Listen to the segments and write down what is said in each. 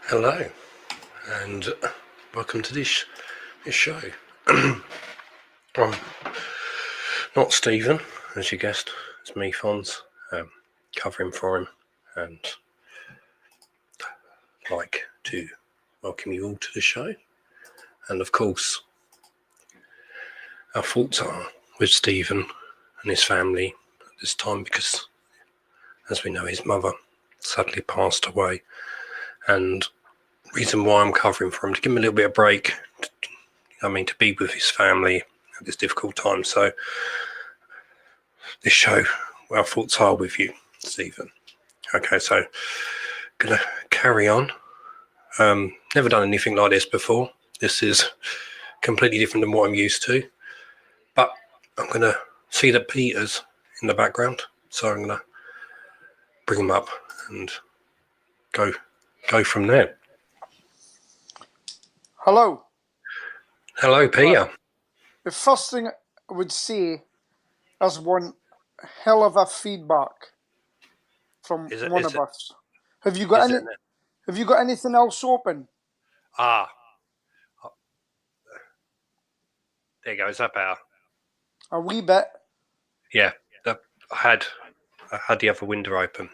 Hello, and welcome to this show. I'm not Stephen, as you guessed. It's me, Fonz, covering for him, and I'd like to welcome you all to the show. And of course, our thoughts are with Stephen and his family at this time because, as we know, his mother sadly passed away, and reason why I'm covering for him, to give him a little bit of break, to be with his family at this difficult time. So this show, our thoughts are with you, Stephen. Okay, so gonna carry on. Never done anything like this before. This is completely different than what I'm used to, but I'm gonna see that Peter's in the background, so I'm gonna bring him up and go from there. Hello, Peter. The first thing I would say is one hell of a feedback from one of us. Have you got anything else open? There you go. Is that better? A wee bit. Yeah, I had the other window open.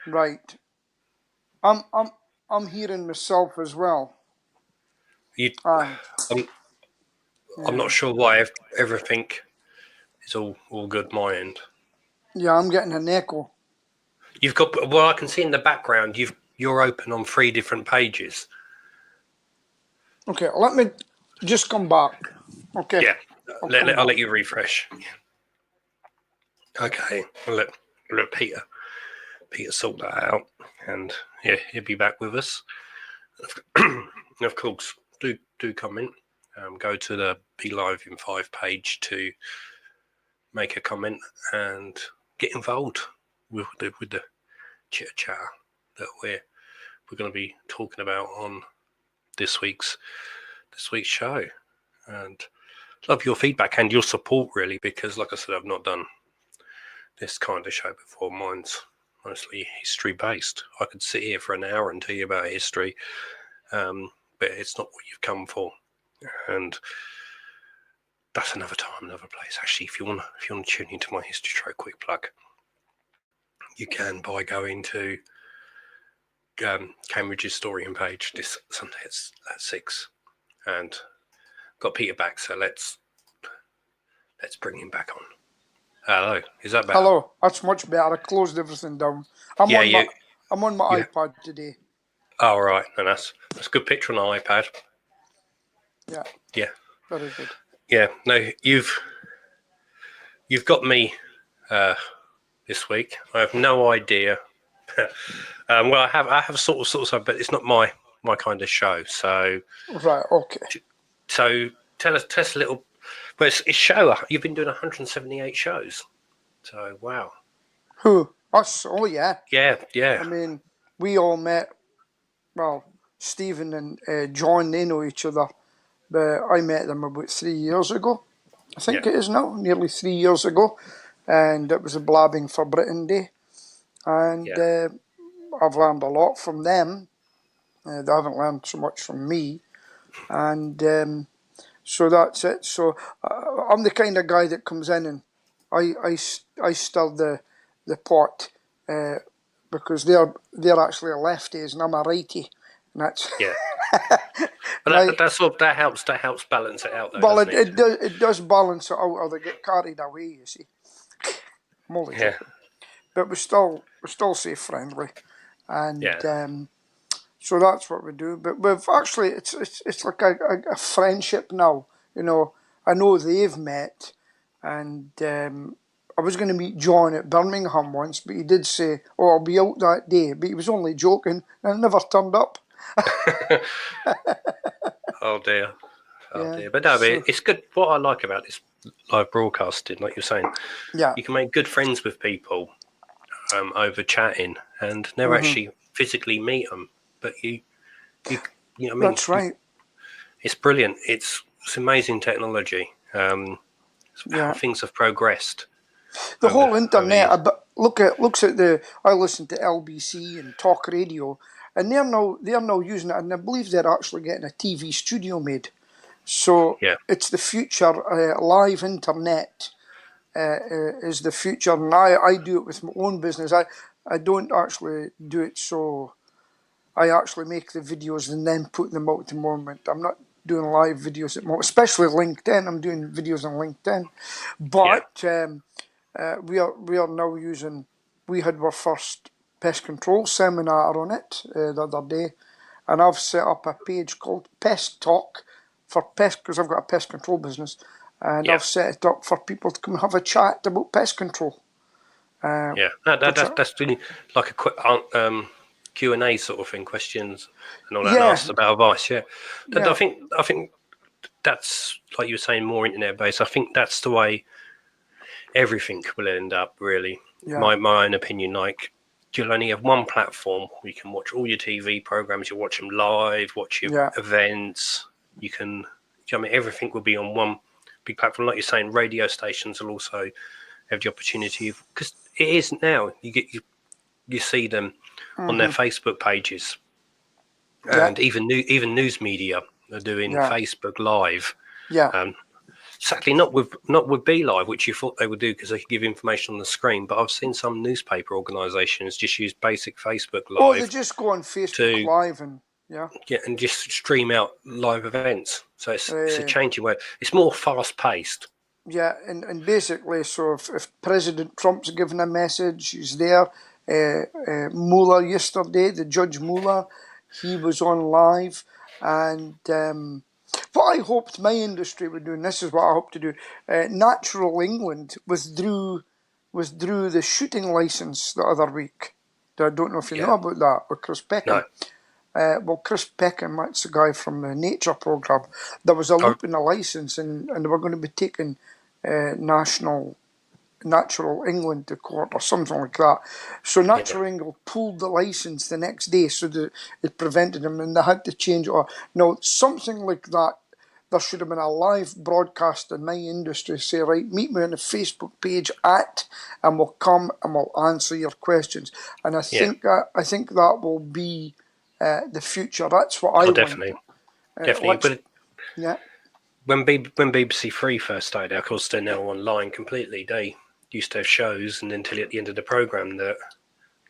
Right. I'm hearing myself as well. I'm not sure why everything is all good my end. Yeah, I'm getting an echo. You've got, well, I can see in the background you're open on 3 different pages. Okay, let me just come back. Okay. Yeah, I'll let you refresh. Okay, I'll let Peter sort that out, and yeah, he'll be back with us. Of course, do come in. Go to the Be Live in 5 page to make a comment and get involved with the chit chat that we're going to be talking about on this week's show. And love your feedback and your support, really, because like I said, I've not done this kind of show before. Mine's mostly history based. I could sit here for an hour and tell you about history, but it's not what you've come for. And that's another time, another place. Actually, if you want to tune into my history show, quick plug, you can by going to Cambridge's Historian page this Sunday at 6, and got Peter back. So let's bring him back on. Hello, is that better? Hello, that's much better. I closed everything down. I'm on my iPad today. Oh, right, and that's a good picture on an iPad. Yeah. Very good. Yeah, no, you've got me this week. I have no idea. Well, I have sort of, but it's not my kind of show. So right, okay. So tell us a little. Well, it's show. You've been doing 178 shows. So wow. Who? Us? Oh yeah. Yeah. I mean, we all met. Well, Stephen and John, they know each other, but I met them about 3 years ago. I think it is now, nearly 3 years ago, and it was a Blabbing for Britain Day, and I've learned a lot from them. They haven't learned so much from me, and so that's it. So I'm the kind of guy that comes in and I stir the pot because they're actually lefties and I'm a righty, and that's But that helps balance it out, though. Well, it does balance it out, or they get carried away. You see, I'm only joking, but we're still safe, friendly, and so that's what we do. But we've actually it's like a friendship now. You know, I know they've met, and I was going to meet John at Birmingham once, but he did say, "Oh, I'll be out that day," but he was only joking, and it never turned up. Oh dear. But no, it's good. What I like about this live broadcasting, like you're saying, you can make good friends with people over chatting and never actually physically meet them. But you know what I mean? That's right. It's brilliant. It's amazing technology. How things have progressed. The whole internet. Looks at I listen to LBC and talk radio, and they're now using it, and I believe they're actually getting a TV studio made. So Yeah. it's the future. Live internet is the future, and I do it with my own business. I don't actually do it, so I actually make the videos and then put them out at the moment. I'm not doing live videos at the moment, especially LinkedIn. I'm doing videos on LinkedIn, but we are now using. We had our first pest control seminar on it the other day, and I've set up a page called Pest Talk for pest, because I've got a pest control business, and I've set it up for people to come and have a chat about pest control. That's really like a quick Q&A sort of thing, questions and all that, and Yeah. asked about advice. Yeah, Yeah. I think that's, like you were saying, more internet based. I think that's the way everything will end up. Really, my own opinion. Like, you'll only have one platform where you can watch all your TV programs. You watch them live, watch your events. You can, I mean, everything will be on one big platform. Like you're saying, radio stations will also have the opportunity, because it is now. You see them on their Facebook pages, and even news media are doing Facebook Live. Yeah. Sadly, not with Be Live, which you thought they would do because they could give information on the screen. But I've seen some newspaper organisations just use basic Facebook Live. Oh, they just go on Facebook Live and and just stream out live events. So it's a changing way. It's more fast paced. Yeah, and basically, so if President Trump's giving a message, he's there. Mueller yesterday, the Judge Mueller, he was on live, and what I hoped my industry would do, and this is what I hope to do, Natural England withdrew the shooting license the other week. I don't know if you know about that, with Chris Peckham. No. Well, Chris Peckham, that's the guy from the Nature programme. There was a loop in the licence, and they were going to be taking Natural England to court or something like that. So Natural England pulled the licence the next day, so it prevented them, and they had to change it. Now, something like that, there should have been a live broadcast in my industry, say, right, meet me on the Facebook page and we'll come and we'll answer your questions. And I think that will be the future. That's what I want. Definitely. When BBC Three first started, of course, they're now online completely. They used to have shows, and until at the end of the programme, that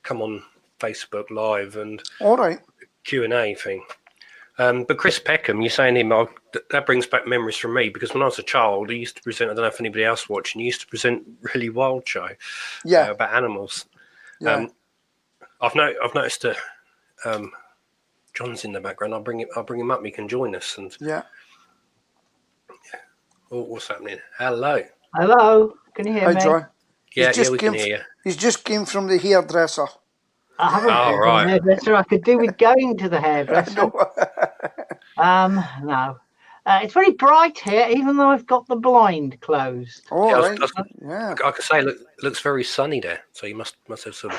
come on Facebook Live and Q&A thing. But Chris Peckham, you're saying him, that brings back memories from me, because when I was a child, he used to present, I don't know if anybody else watched, and he used to present Really Wild Show about animals. I've noticed that John's in the background. I'll bring him up. He can join us. And oh, what's happening? Hello. Can you hear me? Hi, John. Yeah, we can hear you. He's just came from the hairdresser. I haven't been to the hairdresser. I could do with going to the hairdresser. No. It's very bright here, even though I've got the blind closed. I could say, look, it looks very sunny there. So you must have some.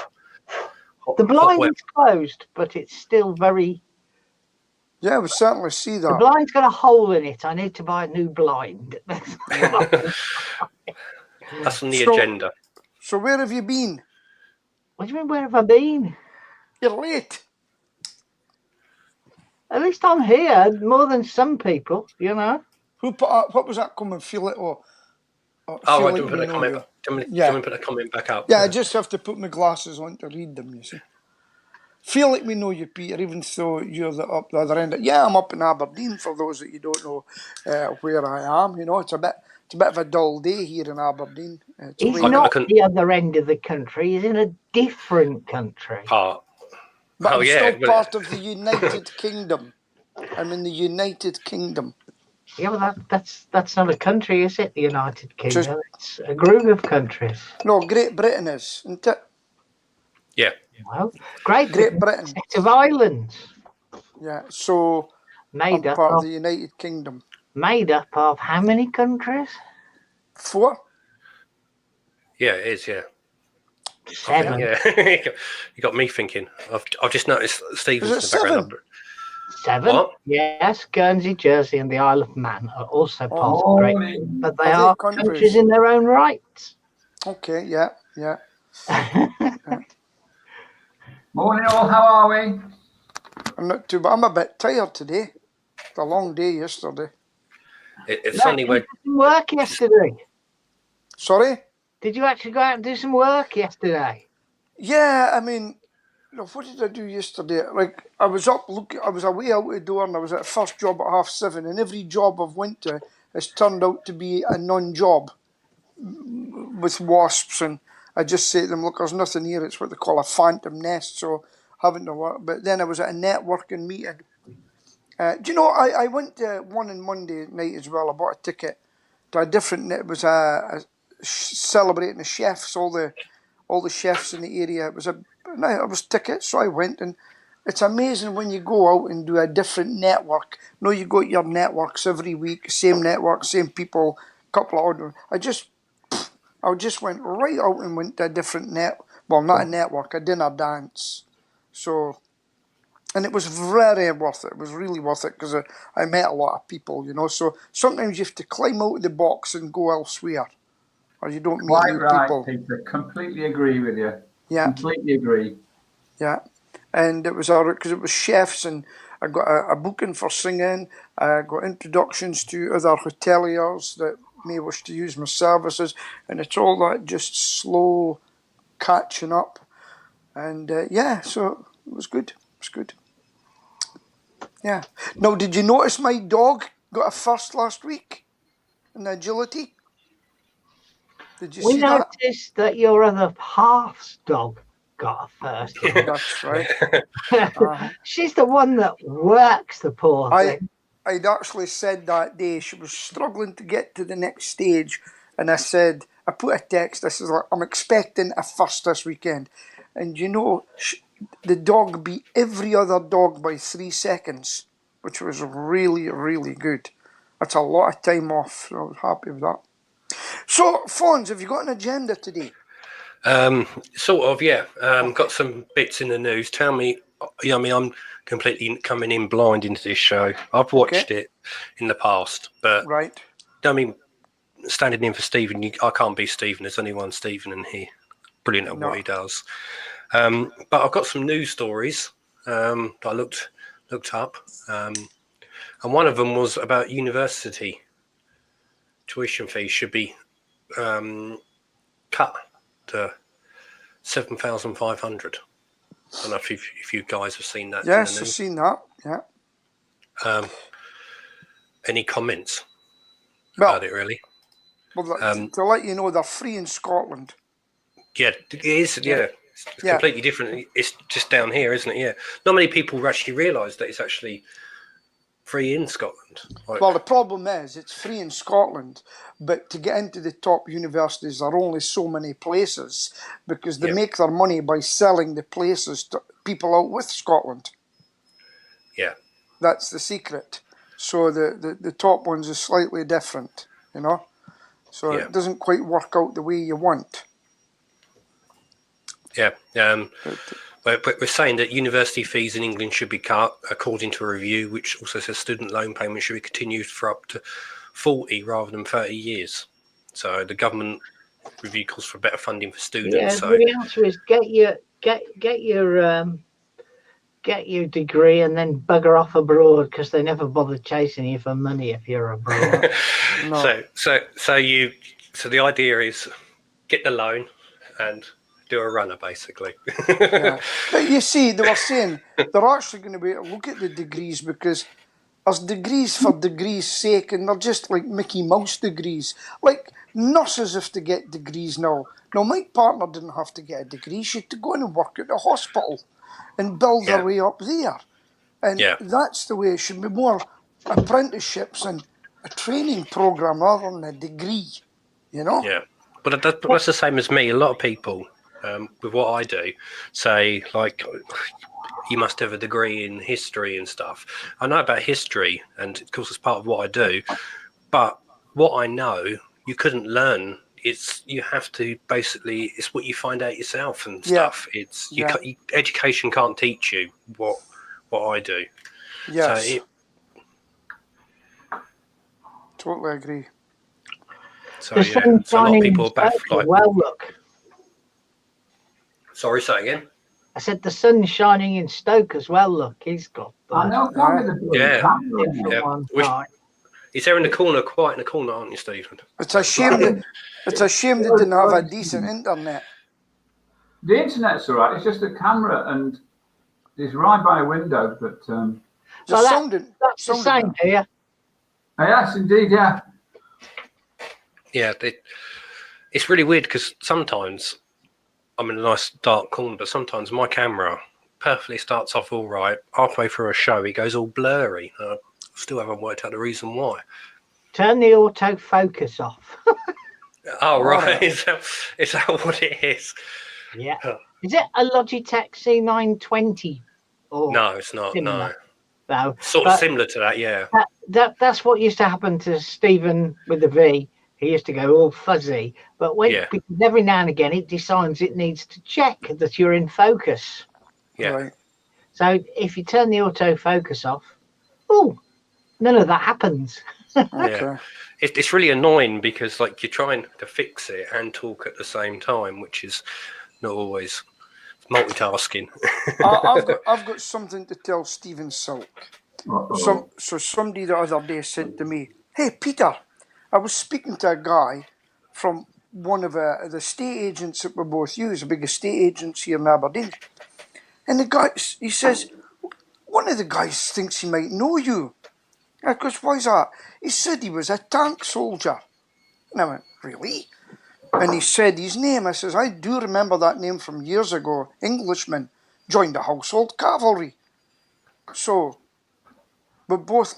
The blind is closed, but it's still very. Yeah, we certainly see that. The blind's got a hole in it. I need to buy a new blind. That's on the agenda. So where have you been? What do you mean, where have I been? You're late. At least I'm here more than some people, you know. Who put up? What was that comment? Feel it or? I didn't put a comment. Can we put a comment back up? Yeah, I just have to put my glasses on to read them. You see. Feel like we know you, Peter, even though you're up the other end. Yeah, I'm up in Aberdeen. For those that you don't know where I am, you know, it's a bit of a dull day here in Aberdeen. He's not the other end of the country. He's in a different country. But I'm still part of the United Kingdom. I'm in the United Kingdom. Yeah, well, that's not a country, is it? The United Kingdom. It's a group of countries. No, Great Britain is, isn't it? Yeah. Well, Great Britain. Set of islands. Yeah, so I'm part of the United Kingdom. Made up of how many countries? 4. Yeah, it is, yeah. 7. You got me thinking. I've just noticed Steven's in the background. 7? What? Yes, Guernsey, Jersey, and the Isle of Man are also part of Great Britain, but they are countries in their own right. Okay, yeah. Morning all, how are we? I'm not too, but I'm a bit tired today. It's a long day yesterday. It's only when work yesterday. Sorry? Did you actually go out and do some work yesterday? Yeah, I mean, what did I do yesterday? Like, I was up I was away out the door, and I was at first job at 7:30, and every job I've went to has turned out to be a non-job with wasps, and I just say to them, look, there's nothing here. It's what they call a phantom nest, so having to work. But then I was at a networking meeting. Do you know, I went to one on Monday night as well. I bought a ticket to a different, it was celebrating the chefs, all the chefs in the area. It was tickets, so I went, and it's amazing when you go out and do a different network. You go to your networks every week, same network, same people, couple of odd. I just went right out and went to a different well, not a network, a dinner dance. So, and it was very worth it. It was really worth it because I met a lot of people, So sometimes you have to climb out of the box and go elsewhere, or you don't meet new people. Peter. Completely agree with you. Yeah. Completely agree. Yeah. And it was alright because it was chefs, and I got a booking for singing. I got introductions to other hoteliers that may wish to use my services, and it's all that just slow catching up. And so it was good. It was good. Yeah. Now, did you notice my dog got a first last week in agility? Did you see that? We noticed that your other half's dog got a first. That's right. She's the one that works the poor thing. I'd actually said that day she was struggling to get to the next stage, and I put a text. I said, I'm expecting a first this weekend, and the dog beat every other dog by 3 seconds, which was really, really good. That's a lot of time off, so I was happy with that. So, Fons, have you got an agenda today? Sort of, yeah. Got some bits in the news. Tell me, I'm completely coming in blind into this show. I've watched it in the past, but right. Standing in for Stephen, I can't be Stephen. There's only one Stephen in here. Brilliant at what he does. But I've got some news stories that I looked up, and one of them was about university tuition fees should be cut to 7,500. I don't know if you guys have seen that. Yes, I've seen that. Yeah. Any comments about it, really? Well, to let you know, they're free in Scotland. Yeah, it is. Yeah, it's completely different. It's just down here, isn't it? Yeah. Not many people actually realise that it's actually free in Scotland. Well, the problem is it's free in Scotland, but to get into the top universities, there are only so many places because they make their money by selling the places to people out with Scotland. Yeah. That's the secret. So the top ones is slightly different, So it doesn't quite work out the way you want. Yeah. We're saying that university fees in England should be cut according to a review, which also says student loan payments should be continued for up to 40 rather than 30 years. So the government review calls for better funding for students. Yeah, so the answer is get your degree and then bugger off abroad because they never bother chasing you for money if you're abroad. No. So the idea is get the loan and do a runner, basically. Yeah. But you see, they were saying they're actually going to be able to look at the degrees because there's degrees for degrees' sake, and they're just like Mickey Mouse degrees. Like nurses have to get degrees now. Now, my partner didn't have to get a degree. She had to go in and work at the hospital and build her way up there. And that's the way it should be, more apprenticeships and a training program rather than a degree, Yeah, but that's the same as me. A lot of people, with what I do, say, like, you must have a degree in history and stuff. I know about history, and of course it's part of what I do, but what I know, you couldn't learn. You have to basically, it's what you find out yourself and stuff. It's education can't teach you what I do. Yes. So totally agree. So so a lot of people are back. Well, look. Sorry, say again. I said the sun's shining in Stoke as well. Look, he's got. I know. Can't be the bloody camera in there. One He's there in the corner, quiet in the corner, aren't you, Stephen? It's a shame that they didn't have a decent internet. The internet's all right. It's just the camera, and it's right by a window. But that's the same here. Yes, indeed, yeah. Yeah, it's really weird because sometimes I'm in a nice dark corner, but sometimes my camera perfectly starts off all right. Halfway through a show, it goes all blurry. I still haven't worked out the reason why. Turn the autofocus off. Oh, right. Is that what it is? Yeah. Is it a Logitech C920? Or no, it's not. Similar? No. Sort of similar to that, yeah. That's what used to happen to Stephen with the V. He used to go all fuzzy. But because every now and again it decides it needs to check that you're in focus. Yeah. Right. So if you turn the autofocus off, none of that happens. Yeah. It's really annoying because like you're trying to fix it and talk at the same time, which is not always multitasking. I've got something to tell Stephen Silk. So somebody the other day said to me, "Hey Peter, I was speaking to a guy from one of the estate agents that we both use, a big estate agents here in Aberdeen. And the guy, he says, one of the guys thinks he might know you." I goes, "Why's that?" He said he was a tank soldier. And I went, "Really?" And he said his name. I says, "I do remember that name from years ago. Englishman, joined the household cavalry." So we both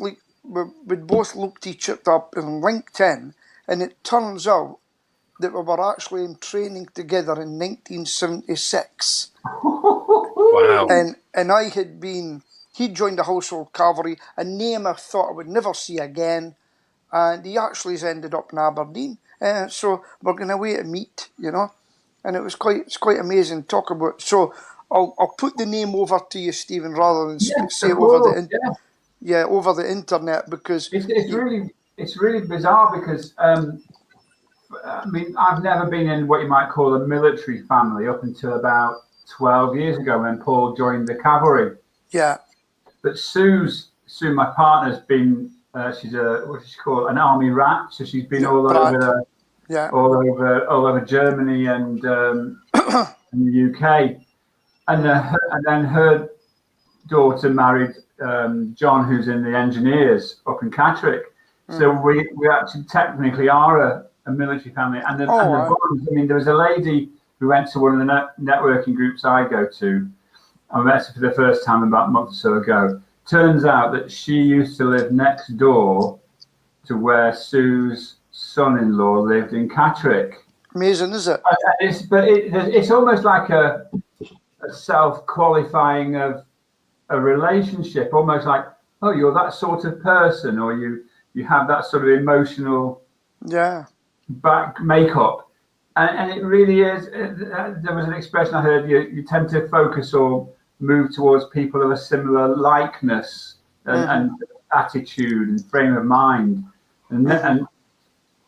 looked each other up in LinkedIn, and it turns out that we were actually in training together in 1976. Wow. And I had been, he joined the household cavalry, a name I thought I would never see again, and he actually has ended up in Aberdeen. So we're going away to meet, and it's quite amazing to talk about. So I'll put the name over to you, Stephen, rather than say it over over the internet, because it's really bizarre because I mean, I've never been in what you might call a military family up until about 12 years ago when Paul joined the cavalry. Yeah. But Sue, my partner's been, she's what's she called, an army rat. So she's been all over Germany and in the UK. And then her daughter married John, who's in the engineers up in Catterick. So we actually technically are a military family. And the bonds, I mean, there was a lady who went to one of the networking groups I go to. I met her for the first time about a month or so ago. Turns out that she used to live next door to where Sue's son-in-law lived in Catterick. Amazing, is it? It's almost like a self-qualifying of a relationship, almost like, oh, you're that sort of person, or you have that sort of emotional back makeup. And it really is. There was an expression I heard, you tend to focus or move towards people of a similar likeness and attitude and frame of mind. And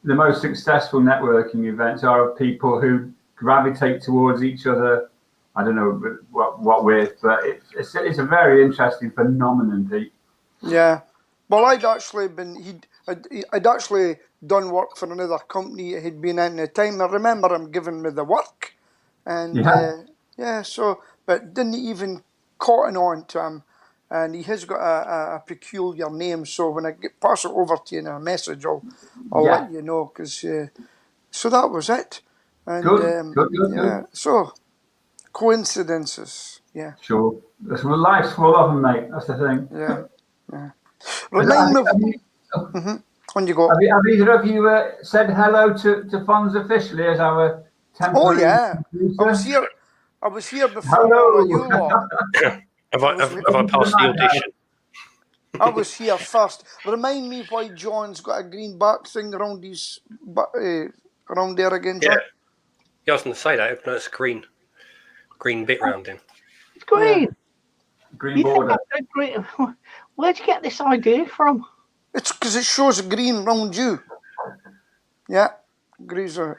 the most successful networking events are of people who gravitate towards each other. I don't know what with, but it's a very interesting phenomenon, Pete. Yeah. Well, I'd actually done work for another company he'd been in at the time. I remember him giving me the work. And but didn't even cotton on to him. And he has got a peculiar name. So when I pass it over to you in a message, I'll let you know. So that was it. And, good. So coincidences. Yeah. Sure. Life's full of them, mate. That's the thing. Yeah. Remind me of... On you go. Have either of you said hello to Fonz officially as our temporary producer? I was here before. Hello. You lot. Have I passed the audition? I was here first. Remind me why John's got a green back thing around his around there again, John? Yeah, I was going to say that. No, it's a green bit round him. It's green. Yeah. Green border. Where'd you get this idea from? It's because it shows green round you. Yeah, greens are.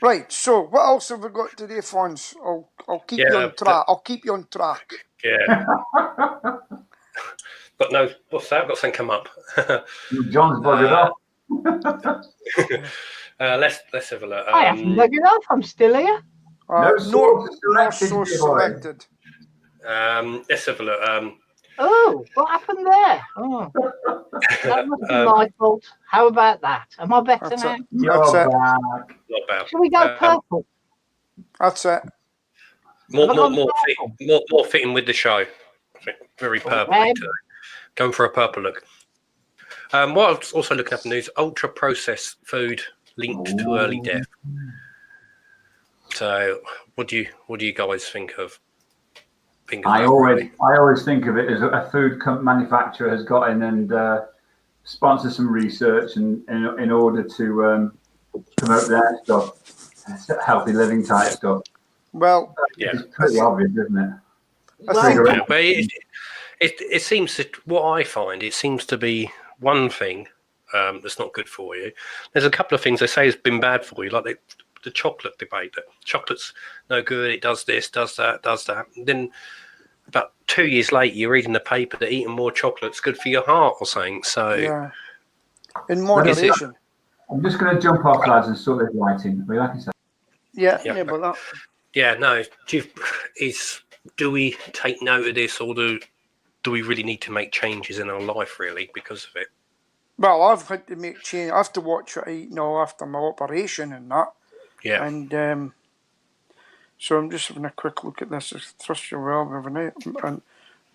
Right, so what else have we got today, Fons? I'll keep you on track. I'll keep you on track. Yeah. But no, what's that? I've got something come up. John's buggered off. Let's have a look. I haven't buggered off. I'm still here. No source selected. Let's have a look. Oh, what happened there? Oh, that must be my fault. How about that? Am I better now? That's it. Not bad. Shall we go purple? That's it. More fitting with the show. I think very purple. Going for a purple look. What I was also looking up in the news: ultra processed food linked to early death. So, what do you guys think of? I always think of it as a food manufacturer has got in and sponsored some research and in order to promote their stuff, healthy living type stuff. Well, it's pretty obvious, isn't it? It seems that what I find, it seems to be one thing that's not good for you. There's a couple of things they say has been bad for you, like the chocolate debate. That chocolate's no good. It does this, does that, does that. And then about 2 years later, you're reading the paper that eating more chocolate's good for your heart or something. So in moderation. I'm just going to jump off, lads, and sort this lighting. Like I said. But that. Yeah, no. Do we take note of this, or do we really need to make changes in our life, really, because of it? Well, I've had to make change. I have to watch what I eat now after my operation and that. Yeah. And so I'm just having a quick look at this. Trust your well every night. And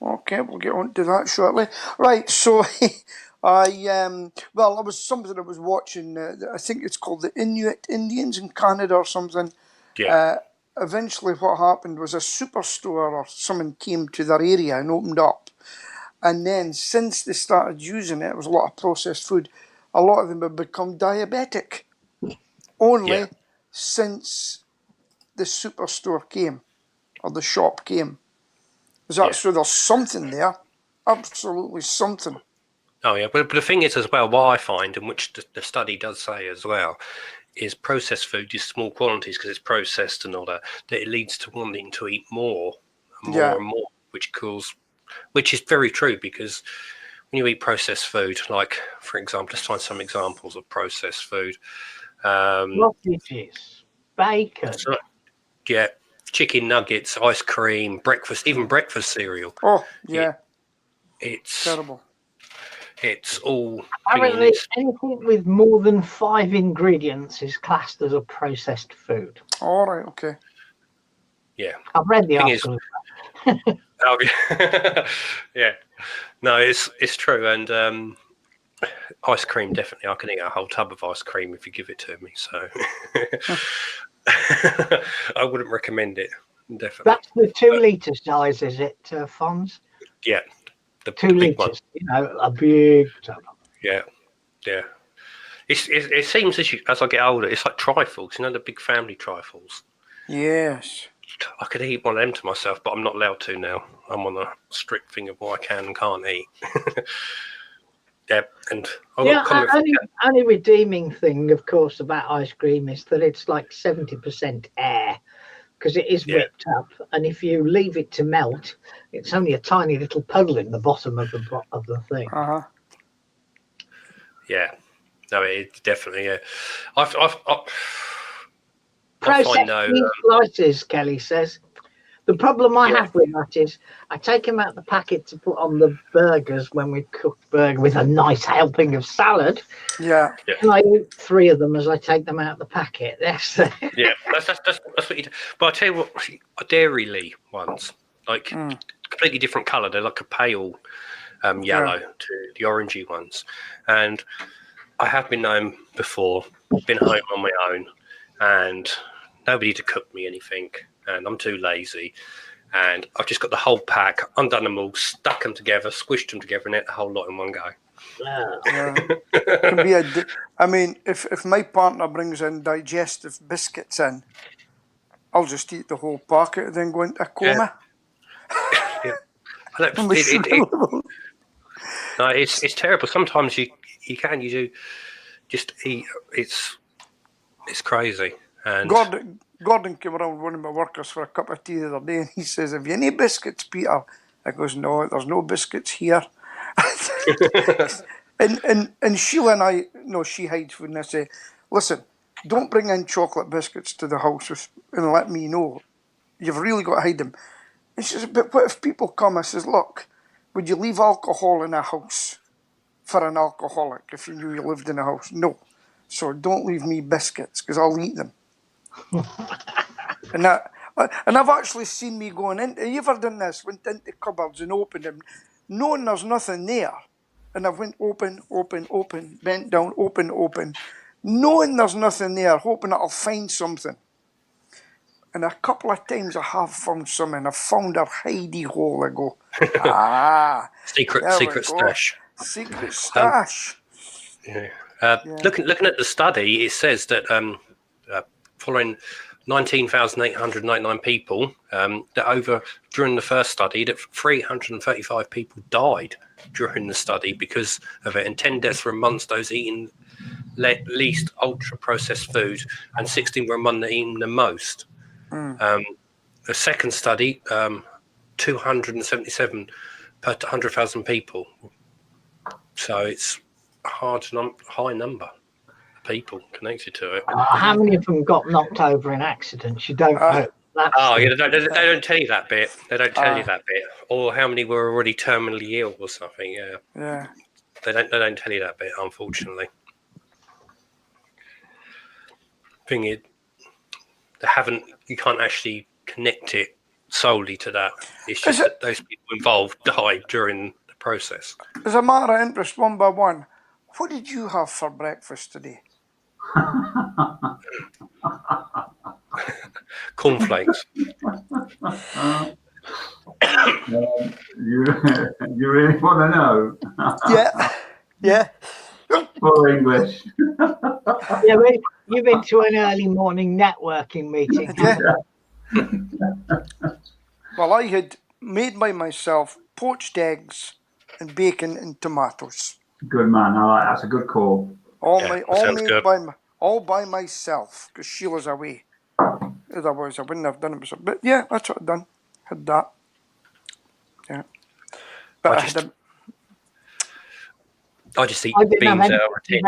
okay, we'll get on to that shortly. Right, so I was something I was watching. I think it's called the Inuit Indians in Canada or something. Yeah. Eventually, what happened was a superstore or someone came to their area and opened up. And then since they started using it, it was a lot of processed food. A lot of them have become diabetic. Only since the superstore came or the shop came. So there's something there. Absolutely something. Oh, yeah. But the thing is as well, what I find, and which the study does say as well, is processed food is small quantities because it's processed and all that it leads to wanting to eat more and more and more, which is very true, because when you eat processed food, like, for example, let's find some examples of processed food. Sausages, bacon. Chicken nuggets, ice cream, breakfast, even breakfast cereal. Oh, yeah. It's terrible. It's all... Apparently, anything with more than 5 ingredients is classed as a processed food. All right, okay. Yeah. I've read the article. Yeah. No, it's true. And ice cream, definitely. I can eat a whole tub of ice cream if you give it to me. So I wouldn't recommend it. Definitely. That's the 2 litre size, is it, Fons? Yeah. The 2 litres, a big tub. Yeah. It seems as I get older, it's like trifles, the big family trifles. Yes. I could eat one of them to myself, but I'm not allowed to now. I'm on a strict thing of what I can and can't eat. And only redeeming thing, of course, about ice cream is that it's like 70% air, because it is whipped up, and if you leave it to melt, it's only a tiny little puddle in the bottom of the thing. Yeah, no, it definitely. Processed meat slices, Kelly says. The problem I have with that is I take them out the packet to put on the burgers when we cook burger with a nice helping of salad. Yeah. And I eat 3 of them as I take them out the packet. That's that's what you do. But I tell you what, Dairy ones, like completely different colour. They're like a pale yellow to the orangey ones. And I have been known before, been home on my own, and nobody to cook me anything, and I'm too lazy, and I've just got the whole pack, undone them all, stuck them together, squished them together, and ate the whole lot in one go. Can be I mean, if my partner brings in digestive biscuits in, I'll just eat the whole packet and then go into a coma. No, it's terrible. Sometimes you do just eat. It's crazy. And Gordon came around, one of my workers, for a cup of tea the other day, and he says, "Have you any biscuits, Peter?" I goes, "No, there's no biscuits here." and Sheila and I, no, she hides food, and I say, "Listen, don't bring in chocolate biscuits to the house and let me know. You've really got to hide them." And she says, "But what if people come?" I says, "Look, would you leave alcohol in a house for an alcoholic if you knew you lived in a house? No. So don't leave me biscuits, because I'll eat them." And I've actually seen me going in. Have you ever done this? Went into cupboards and opened them, knowing there's nothing there. And I've went open, bent down, open, knowing there's nothing there, hoping that I'll find something. And a couple of times I have found something. I found a hidey hole. I go, secret stash. Secret stash. Looking at the study, it says that following 19,899 people, that during the first study, that 335 people died during the study because of it, and 10 deaths were amongst those eating least ultra-processed food, and 16 were among the eating the most. The second study, 277 per 100,000 people. So it's a high number of people connected to it. How many of them got knocked over in accidents? You don't know. They don't tell you that bit. They don't tell you that bit. Or how many were already terminally ill or something. Yeah. They don't tell you that bit, unfortunately. Thing is, you can't actually connect it solely to that. It's just that those people involved died during the process. As a matter of interest, one by one, what did you have for breakfast today? Cornflakes. You really want to know? Yeah. Full English. Yeah, you've been to an early morning networking meeting. Well, I had made by myself poached eggs and bacon and tomatoes. Good man. I like that's a good call. All by myself, because Sheila's away. Otherwise, I wouldn't have done it myself. But yeah, that's what I've done. Had that. Yeah. But I just eat beans out of a tin.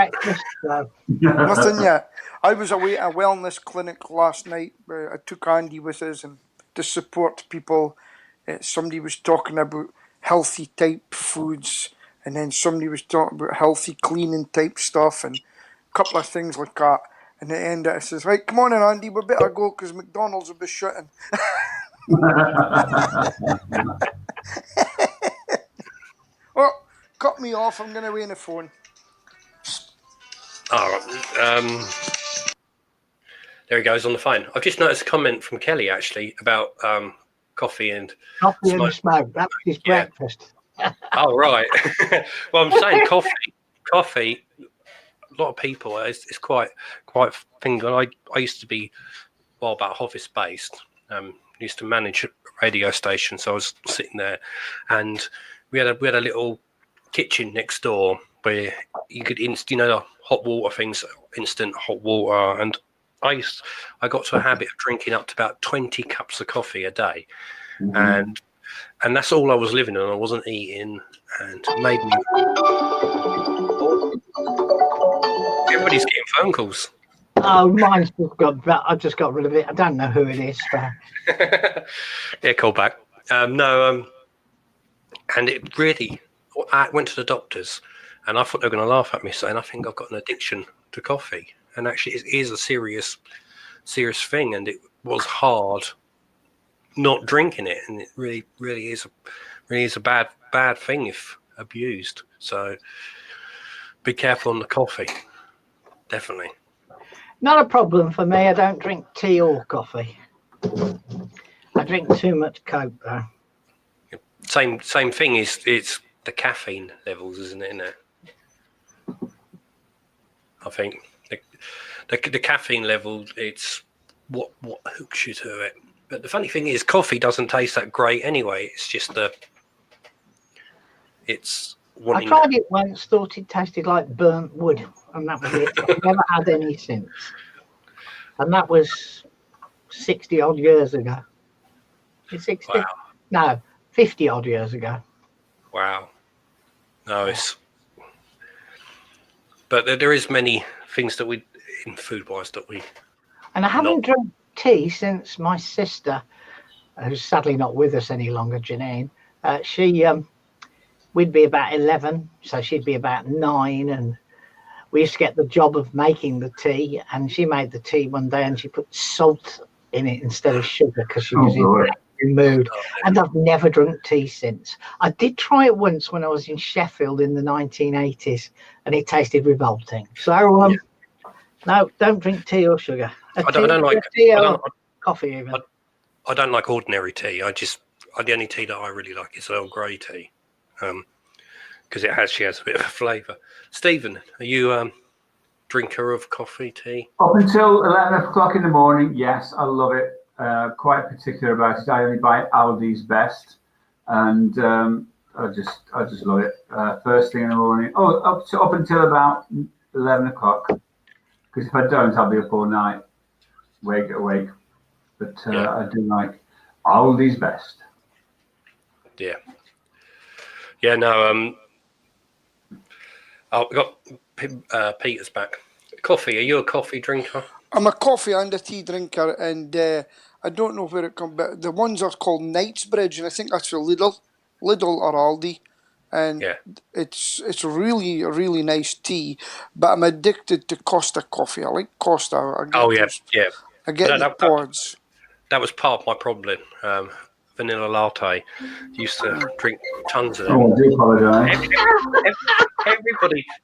Nothing yet. I was away at a wellness clinic last night where I took Andy with us and to support people. Somebody was talking about healthy type foods, and then somebody was talking about healthy cleaning type stuff and a couple of things like that. And at the end, I says, "Right, come on in, Andy, we better go because McDonald's will be shutting." Well, cut me off. I'm going to win the phone. All right. There he goes on the phone. I've just noticed a comment from Kelly actually about coffee and smoke. That's his breakfast. Oh, right. Well, I'm saying coffee. A lot of people. It's quite thing. I used to be about office based. Used to manage a radio station, so I was sitting there, and we had a little kitchen next door where you could the hot water things, instant hot water, and I got to a habit of drinking up to about 20 cups of coffee a day, and that's all I was living on. I wasn't eating, and it made me. Everybody's getting phone calls. Oh, mine's I just got rid of it. I don't know who it is. Yeah, call back. And it really. I went to the doctors, and I thought they were going to laugh at me, saying I think I've got an addiction to coffee. And actually, it is a serious thing, and it was hard not drinking it, and it really is a bad thing if abused. So be careful on the coffee, definitely. Not a problem for me. I don't drink tea or coffee. I drink too much Coke though. Same thing. It's the caffeine levels, isn't it? In there, I think. The caffeine level, it's what hooks you to it. But the funny thing is, coffee doesn't taste that great anyway. It's just I tried it once, thought it tasted like burnt wood, and that was it. I've never had any since. And that was 60 odd years ago. It's 60? Wow. No, 50 odd years ago. Wow. No, it's. But there is many things that we, in food-wise, that we. And I haven't drunk tea since my sister, who's sadly not with us any longer, Janine. We'd be about 11, so she'd be about 9, and we used to get the job of making the tea. And she made the tea one day, and she put salt in it instead of sugar because she was in a mood. And I've never drunk tea since. I did try it once when I was in Sheffield in the 1980s, and it tasted revolting. So no, don't drink tea or sugar. I don't like coffee even. I don't like ordinary tea. The only tea that I really like is Earl Grey tea, because she has a bit of a flavour. Stephen, are you a drinker of coffee, tea? Up until 11 o'clock in the morning, yes, I love it. Quite particular about it. I only buy Aldi's Best, and I just love it. First thing in the morning. Up until about 11 o'clock, because if I don't, I'll be up all night, awake. But I do like Aldi's Best. Yeah. Yeah. No. I've got Peter's back. Coffee. Are you a coffee drinker? I'm a coffee and a tea drinker, and I don't know where it comes, but the ones are called Knightsbridge, and I think that's for Lidl or Aldi, and it's really a really nice tea. But I'm addicted to Costa coffee. I like Costa. I get the pods. That was part of my problem. Vanilla latte. Used to drink tons of them. Oh, I do apologise.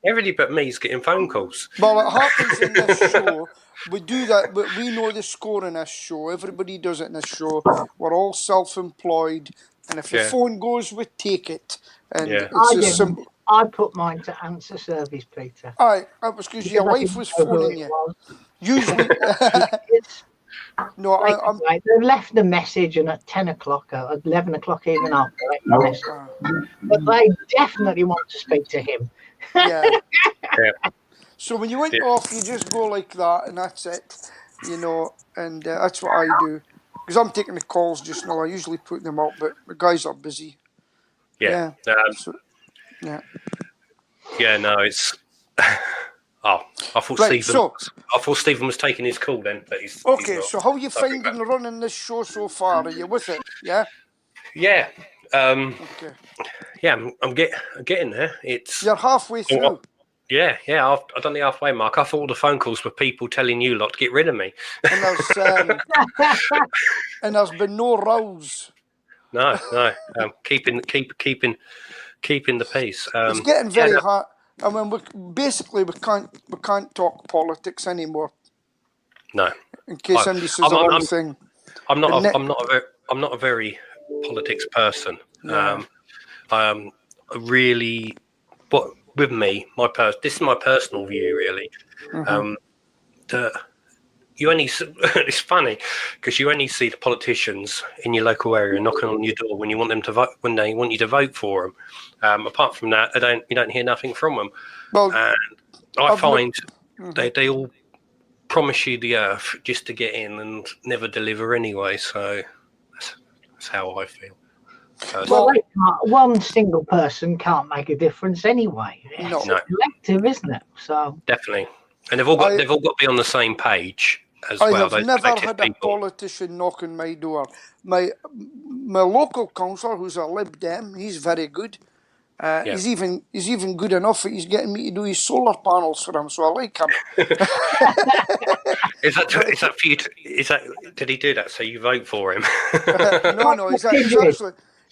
Everybody but me is getting phone calls. Well, it happens in this show. We do that, but we know the score in this show. Everybody does it in this show. We're all self-employed, and if the phone goes, we take it. And it's as simple. I put mine to answer service, Peter. Aye, that was because your wife was phoning you. Usually. No, they left the message, and at 10 o'clock, at 11 o'clock even after, but they definitely want to speak to him. Yeah. So when you went off, you just go like that, and that's it, and that's what I do. Because I'm taking the calls just now. I usually put them up, but the guys are busy. Yeah. No, it's. I thought Stephen was taking his call then, but he's not. So how are you finding running this show so far? Are you with it? Yeah. Yeah. Okay. Yeah, I'm getting there. You're halfway through. I've done the halfway mark. I thought all the phone calls were people telling you lot to get rid of me. And there's been no rows. No. Keeping the peace. It's getting very hard. I mean, we can't talk politics anymore. No. In case somebody says the wrong thing. I'm not a very politics person. Yeah. Really, but with me, this is my personal view, really. Mm-hmm. You only it's funny because you only see the politicians in your local area knocking on your door when you want them to vote, when they want you to vote for them. Apart from that, you don't hear nothing from them. Well, and I find they all promise you the earth just to get in and never deliver anyway. So that's how I feel. Well, one single person can't make a difference anyway. It's collective, isn't it? So definitely, and they've all got to be on the same page. I've never had a politician knock on my door. My local councillor, who's a Lib Dem, he's very good. He's even good enough that he's getting me to do his solar panels for him, so I like him. Is that for you? Did he do that so you vote for him? No.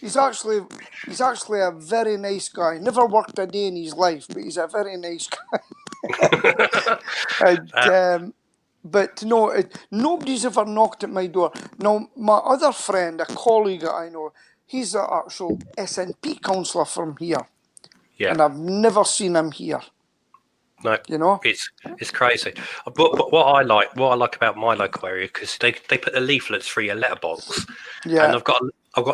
He's actually a very nice guy. Never worked a day in his life, but he's a very nice guy. And, but no, nobody's ever knocked at my door. Now, my other friend, a colleague that I know, he's the actual SNP councillor from here. Yeah. And I've never seen him here. No, it's crazy. But what I like about my local area, because they put the leaflets through your letterbox. Yeah. And I've got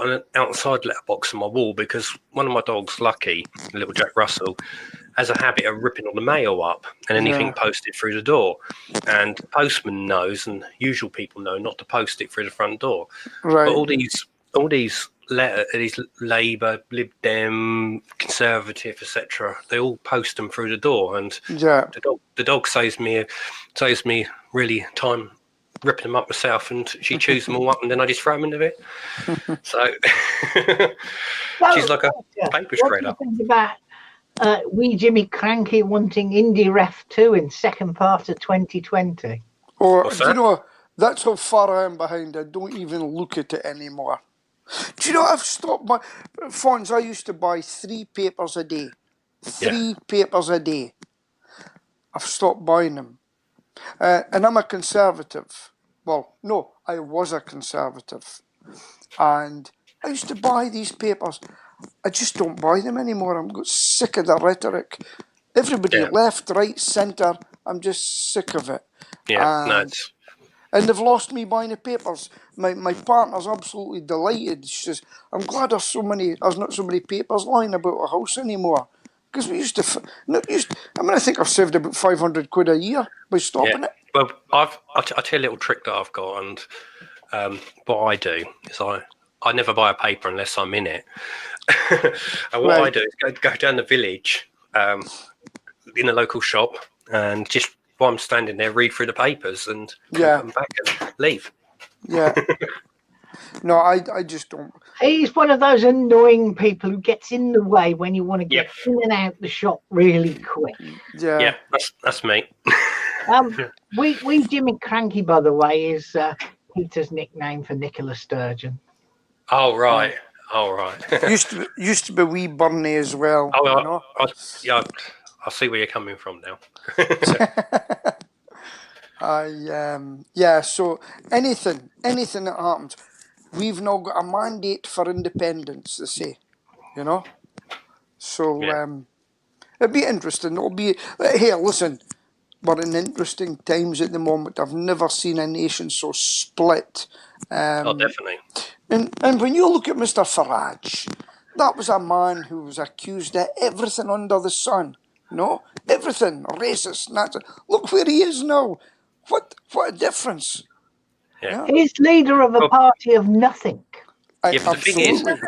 an outside letterbox on my wall because one of my dogs, Lucky, little Jack Russell, has a habit of ripping all the mail up and anything posted through the door. And the postman knows, and usual people know, not to post it through the front door. Right. But all these Labour, Lib Dem, Conservative, etc. They all post them through the door, and the dog saves me really time ripping them up myself, and she chews them all up, and then I just throw them in the bin. So she's like a paper shredder. What do you think about wee Jimmy Cranky wanting Indie Ref 2 in second part of 2020? Or do you know, that's how far I am behind. I don't even look at it anymore. Do you know, I've stopped my Fonz, I used to buy 3 papers a day. 3 papers a day. I've stopped buying them. And I'm a conservative. Well, no, I was a conservative. And I used to buy these papers. I just don't buy them anymore. I'm sick of the rhetoric. Everybody left, right, centre. I'm just sick of it. And they've lost me buying the papers. My partner's absolutely delighted. She says, I'm glad there's not so many papers lying about a house anymore. Because we used to, I think I've saved about 500 quid a year by stopping it. Well, I'll tell you a little trick that I've got, and what I do is I never buy a paper unless I'm in it. And what I do is go down the village in a local shop, and just while I'm standing there, read through the papers and come back and leave. Yeah. No, I just don't. He's one of those annoying people who gets in the way when you want to get in and out the shop really quick. Yeah, that's me. We Jimmy Cranky, by the way, is Peter's nickname for Nicola Sturgeon. Oh right, used to be wee Bernie as well. Oh, I see where you're coming from now. So anything that happens, we've now got a mandate for independence, they say, you know. So it'd be interesting. It'll be, hey, listen, we're in interesting times at the moment. I've never seen a nation so split. Definitely. And when you look at Mr. Farage, that was a man who was accused of everything under the sun. No, everything, racist, natural. Look where he is now. What a difference. Yeah. He's leader of a party of nothing. The thing is, have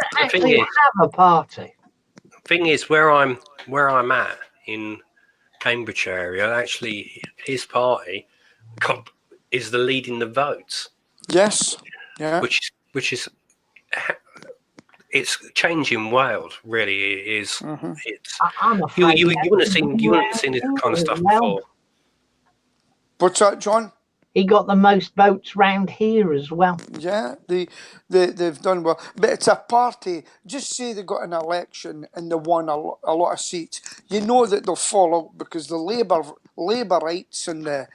a party. The thing is, where I'm at in Cambridgeshire area, actually, his party is the lead in the votes. Yes. Yeah. Which is. It's changing Wales, really. It is. Mm-hmm. It's you wouldn't have seen this kind of stuff before. What's that, John? He got the most votes round here as well. Yeah, they've done well, but it's a party. Just say they got an election and they won a lot of seats. You know that they'll fall out because the Labourites and the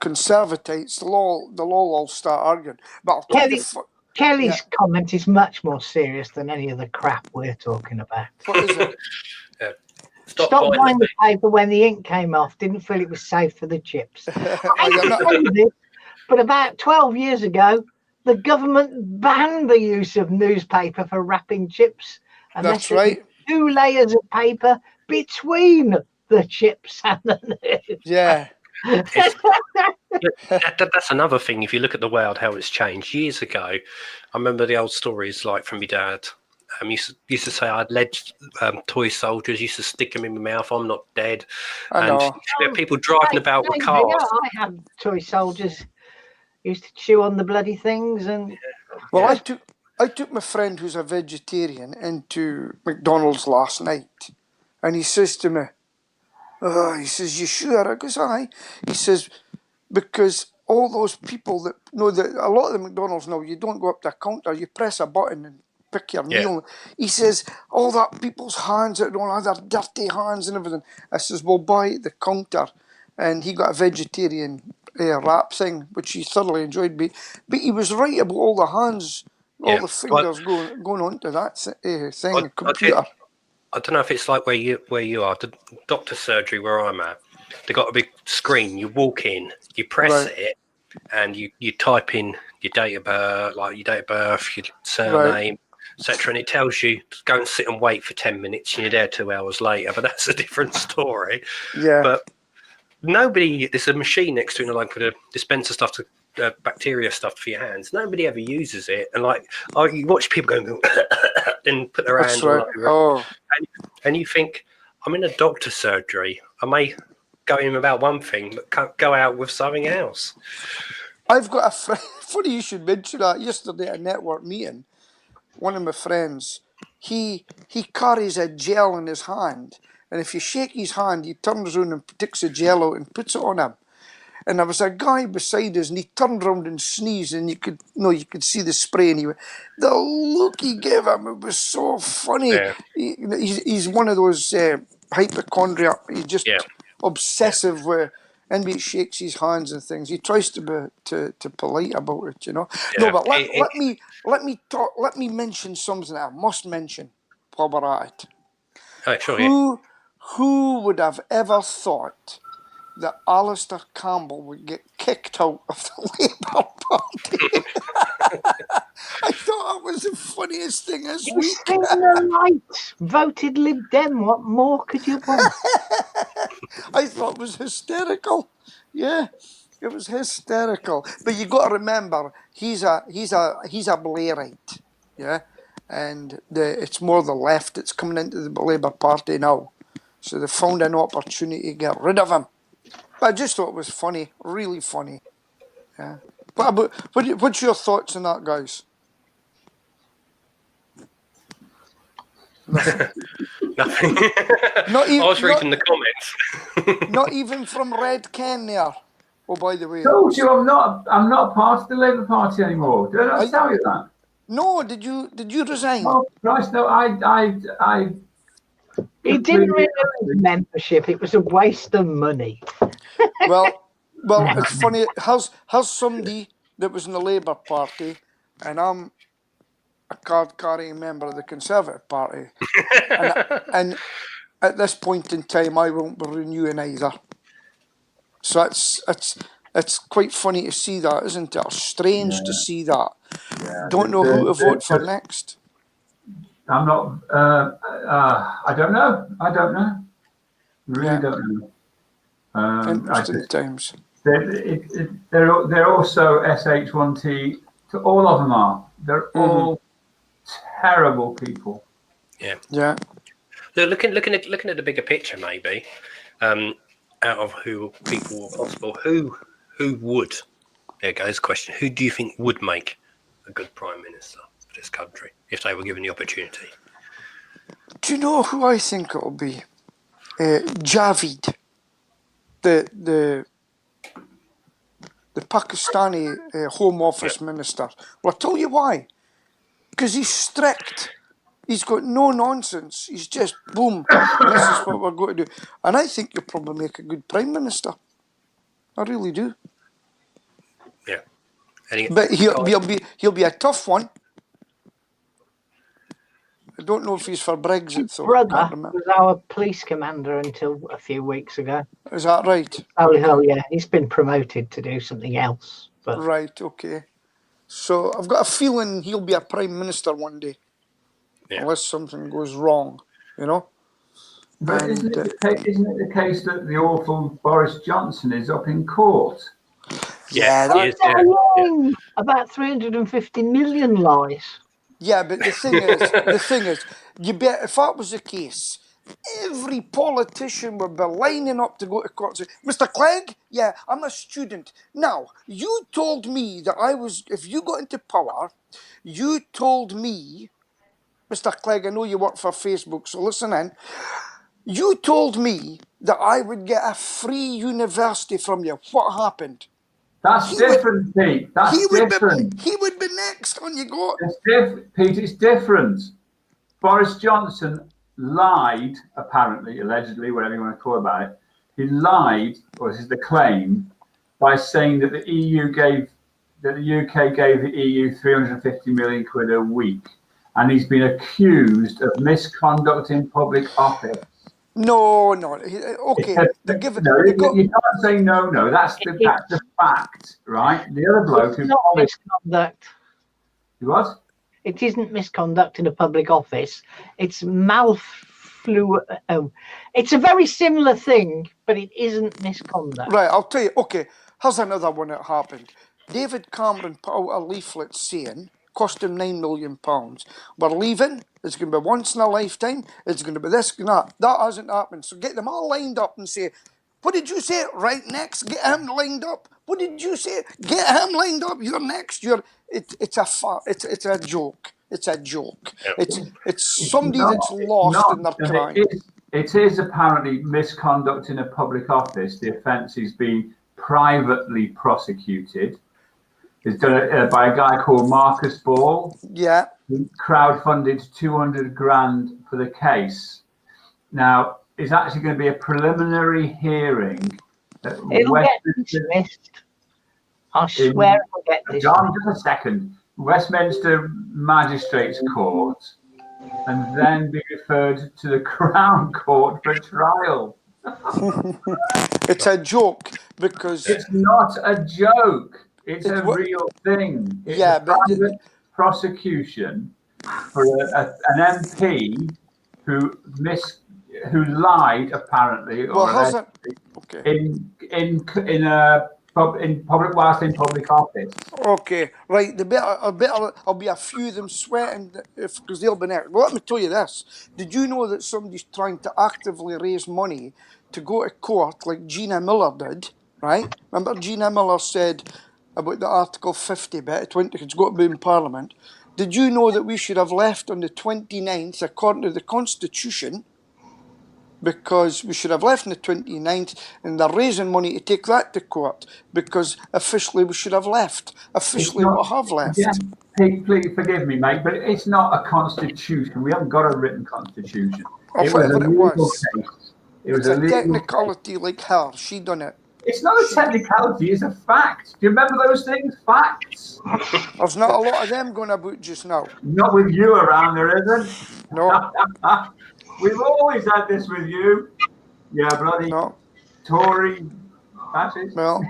Conservatives, they'll all start arguing. But Kelly's comment is much more serious than any of the crap we're talking about. What is it? Stop buying the paper when the ink came off. Didn't feel it was safe for the chips. But about 12 years ago, the government banned the use of newspaper for wrapping chips. That's right. 2 layers of paper between the chips and the news. Yeah. That's another thing. If you look at the world, how it's changed. Years ago, I remember the old stories like from my dad. Used to say I'd led toy soldiers, used to stick them in my mouth. I'm not dead. I know. And people driving about with cars. I had toy soldiers. Used to chew on the bloody things and. Well, I took my friend who's a vegetarian into McDonald's last night, and he says to me, he says, "You sure?" I goes, "Aye." He says, "Because all those people that know that a lot of the McDonald's now, you don't go up to a counter, you press a button and pick your meal." He says, all that people's hands that don't have their dirty hands and everything. I says, "We'll buy at the counter." And he got a vegetarian wrap thing, which he thoroughly enjoyed. But he was right about all the hands, all the fingers going onto that thing, computer. I don't know if it's like where you are. The doctor's surgery where I'm at, they got a big screen. You walk in, you press it, and you type in your date of birth, your surname, etc. And it tells you to go and sit and wait for 10 minutes and you're there 2 hours later. But that's a different story. Yeah. But nobody, there's a machine next to it, like with a dispenser stuff to bacteria stuff for your hands. Nobody ever uses it. And like, you watch people go and put their hand on it. And you think, I'm in a doctor's surgery. I may go in about one thing, but can't go out with something else. I've got a friend, funny you should mention that. Yesterday at a network meeting, one of my friends, he carries a gel in his hand, and if you shake his hand, he turns around and takes the gel out and puts it on him. And there was a guy beside us, and he turned around and sneezed, and you could see the spray, and the look he gave him, it was so funny. Yeah. He's one of those hypochondriac. He's just obsessive with. And he shakes his hands and things. He tries to be polite about it, you know. Yeah. No, but let me mention something I must mention while we're at it. Oh, sure, Who would have ever thought that Alistair Campbell would get kicked out of the Labour Party? I thought that was the funniest thing this week. The light voted Lib Dem. What more could you want? I thought it was hysterical. Yeah, it was hysterical. But you got to remember, he's a Blairite. Yeah, and it's more the left that's coming into the Labour Party now. So they found an opportunity to get rid of him. But I just thought it was funny, really funny. Yeah. What's your thoughts on that, guys? Nothing. I was reading the comments. Not even from Red Ken there. Oh, by the way. Told you I'm not part of the Labour Party anymore. Did I tell you that? No, did you resign? Oh Christ, no, I He didn't renew his membership. It was a waste of money. Well, it's funny. Has somebody that was in the Labour Party, and I'm a card-carrying member of the Conservative Party, and at this point in time, I won't be renewing either. So it's quite funny to see that, isn't it? Or strange to see that. Yeah, Don't know who to vote for next. I'm not. I don't know. Really don't know. Interesting times. They're also SH1T. All of them are. They're all terrible people. Yeah. Yeah. Looking at the bigger picture, maybe, out of who people were possible, who would? There goes the question. Who do you think would make a good prime minister for this country if they were given the opportunity? Do you know who I think it'll be? Javid, the Pakistani Home Office Minister. Well, I'll tell you why. Because he's strict. He's got no nonsense. He's just, boom, this is what we're going to do. And I think he'll probably make a good Prime Minister. I really do. Yeah. But he'll be a tough one. I don't know if he's for Brexit, His though. brother was our police commander until a few weeks ago. Is that right? Oh, hell yeah. He's been promoted to do something else. But Right, okay. So I've got a feeling he'll be a Prime Minister one day. Yeah. Unless something goes wrong, you know? But isn't it the case that the awful Boris Johnson is up in court? Yeah, that's about 350 million lies. Yeah, but the thing is, you bet if that was the case, every politician would be lining up to go to court and say, Mr. Clegg, yeah, I'm a student. Now, you told me that if you got into power, you told me, Mr. Clegg, I know you work for Facebook, so listen in. You told me that I would get a free university from you. What happened? That's different, Pete. That's different. He would be next on you go. Pete, it's different. Boris Johnson lied, apparently, allegedly, whatever you want to call about it. He lied, or this is the claim, by saying that the UK gave the EU 350 million quid a week, and he's been accused of misconduct in public office. No. Okay. You can't say no. That's the fact, right? The other bloke who misconduct. What? It isn't misconduct in a public office. It's it's a very similar thing, but it isn't misconduct. Right, I'll tell you. Okay, here's another one that happened. David Cameron put out a leaflet saying, cost him £9 million. We're leaving. It's going to be once in a lifetime. It's going to be this and that. That hasn't happened. So get them all lined up and say, what did you say? Right next. Get him lined up. What did you say? Get him lined up. You're next. It's a joke. It's a joke. Yep. It's somebody that's lost in their crime. It is apparently misconduct in a public office. The offence is being privately prosecuted. It's done by a guy called Marcus Ball. Yeah. He crowdfunded 200 grand for the case. Now, it's actually going to be a preliminary hearing. It'll get dismissed. I swear it'll get dismissed. John, just a second. Westminster Magistrates Court, and then be referred to the Crown Court for trial. It's a joke because... It's not a joke. It's a real thing. It's a private prosecution for an MP who lied apparently whilst in public office. Okay, right. I'll be a few of them sweating because they'll be next. Well, let me tell you this. Did you know that somebody's trying to actively raise money to go to court like Gina Miller did, right? Remember Gina Miller said about the Article 50 bit, it's got to be in Parliament. Did you know that we should have left on the 29th, according to the Constitution, because we should have left on the 29th, and they're raising money to take that to court, because officially we should have left. Officially we have left. Yeah, please forgive me, mate, but it's not a constitution. We haven't got a written constitution. It was. It was a technicality like her. She done it. It's not a technicality, it's a fact. Do you remember those things? Facts. There's not a lot of them going about just now. Not with you around, there isn't. No. We've always had this with you. Yeah, bloody Tory. That's it. Well.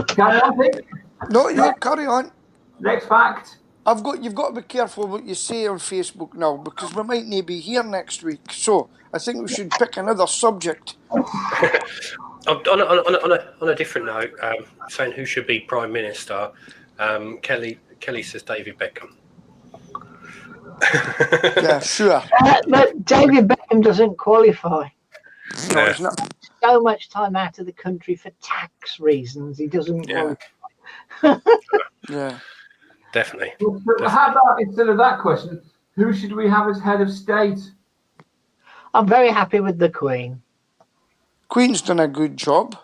Carry on, Pete. No, you carry on. Next fact. You've got to be careful what you say on Facebook now, because we might not be here next week. So I think we should pick another subject. On a different note, saying who should be Prime Minister, Kelly says David Beckham. Yeah, sure. But David Beckham doesn't qualify. No, it's not. So much time out of the country for tax reasons, he doesn't qualify. Yeah. Definitely. How about, instead of that question, who should we have as head of state? I'm very happy with the Queen. Queen's done a good job.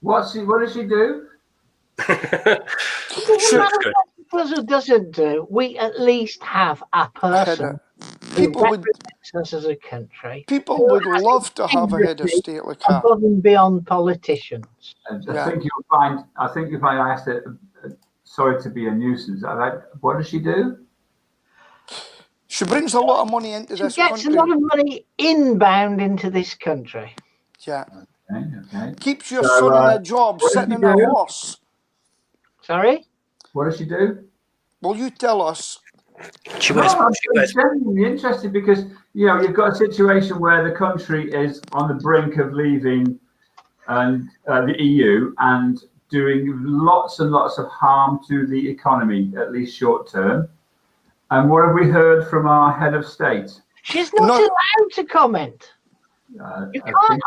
What does she do? Does or doesn't do, we at least have a person who represents us as a country. People would love to have a head of state like her. Above and beyond politicians. I think you'll find I asked it, sorry to be a nuisance. What does she do? She brings a lot of money into this country. She gets a lot of money inbound into this country. Yeah. Okay. Keeps your son in a job, sitting in a horse. Sorry? What does she do? Well, you tell us. I'm genuinely interested because, you've got a situation where the country is on the brink of leaving the EU and doing lots and lots of harm to the economy, at least short term. And what have we heard from our head of state? She's not allowed to comment. You can't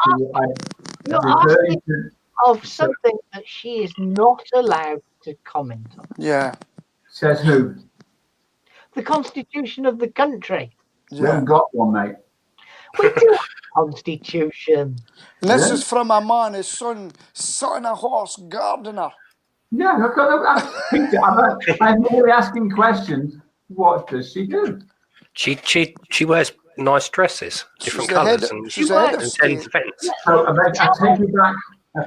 ask of something that she is not allowed to comment on. Yeah. Says who? The Constitution of the country. We haven't got one, mate. We do have a Constitution. And this is from a man, his son, sat on a horse, gardener. Yeah, I'm really asking questions. What does she do? She wears nice dresses, different colours, and she's ahead of attends events. So I take you back.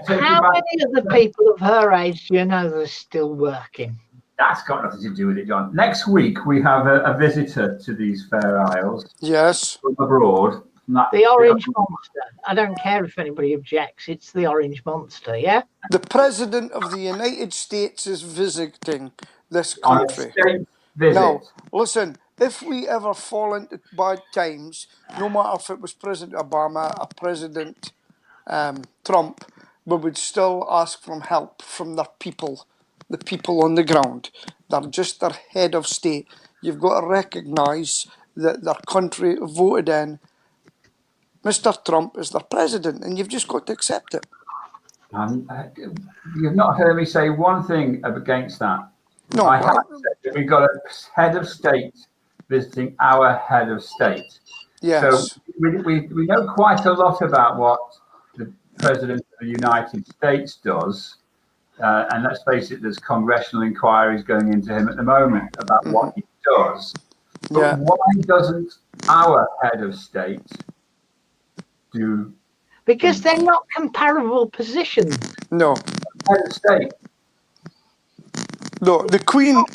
How many of the people of her age do you know that are still working? That's got nothing to do with it, John. Next week we have a visitor to these Fair Isles. Yes. From abroad. The orange monster. I don't care if anybody objects. It's the orange monster, yeah? The President of the United States is visiting this On a country. state visit. Now, listen, if we ever fall into bad times, no matter if it was President Obama or President Trump, we would still ask for help from their people, the people on the ground. They're just their head of state. You've got to recognise that their country voted in Mr. Trump as their president, and you've just got to accept it. You've not heard me say one thing against that. No, I have said that we've got a head of state visiting our head of state. Yes. So we know quite a lot about what the President of the United States does. And let's face it, there's congressional inquiries going into him at the moment about what he does. But why doesn't our head of state do? Because they're not comparable positions. No. Head of state. No, the Queen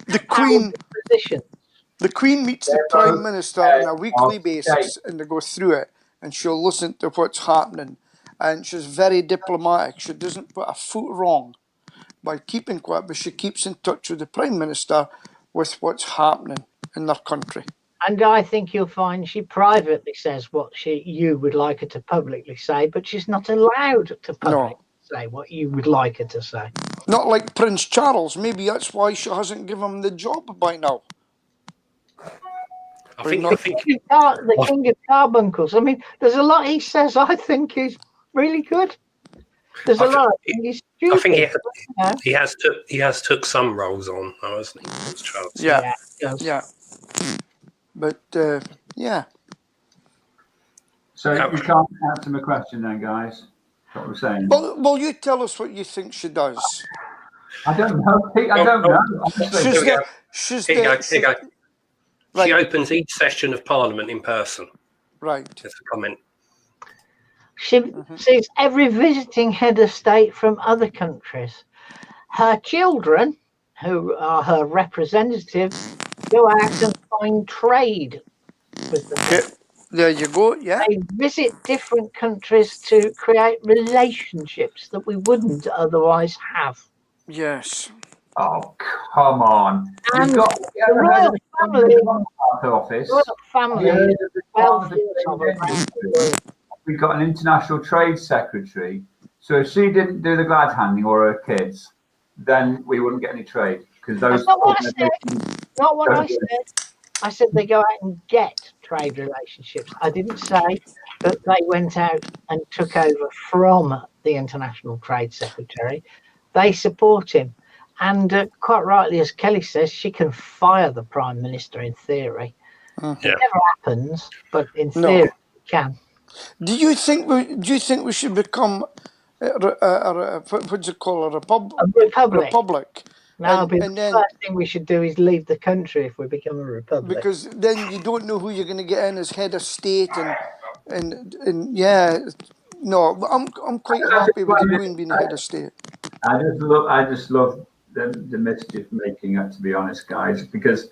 meets the Prime Minister on a weekly basis, and they go through it, and she'll listen to what's happening. And she's very diplomatic. She doesn't put a foot wrong by keeping quiet, but she keeps in touch with the Prime Minister with what's happening in their country. And I think you'll find she privately says what you would like her to publicly say, but she's not allowed to publicly say what you would like her to say. Not like Prince Charles. Maybe that's why she hasn't given him the job by now. I think the King of Carbuncles. I mean, there's a lot he says I think is really good. There's a lot. He's stupid. I think he has took some roles on, hasn't he? Prince Charles. Yeah. But yeah. So you can't answer my question then, guys. What we're saying. Well, you tell us what you think she does. I don't know, Pete. I don't know. She opens each session of Parliament in person. Right. Just a comment. She sees every visiting head of state from other countries. Her children, who are her representatives, go out and find trade with them. There you go, yeah. They visit different countries to create relationships that we wouldn't otherwise have. Yes. Oh, come on. And You've got the royal family, office. We've got an international trade secretary. So if she didn't do the glad handing or her kids, then we wouldn't get any trade. Because those. Not what I said. I said they go out and get trade relationships. I didn't say that they went out and took over from the International Trade Secretary. They support him. And quite rightly, as Kelly says, she can fire the Prime Minister in theory. It never happens, but in theory it can. Do you think we should become what's it called, a republic? No, the first thing we should do is leave the country if we become a republic. Because then you don't know who you're going to get in as head of state, and yeah, no, I'm quite happy with the Queen being head of state. I just love the mischief making up, to be honest, guys, because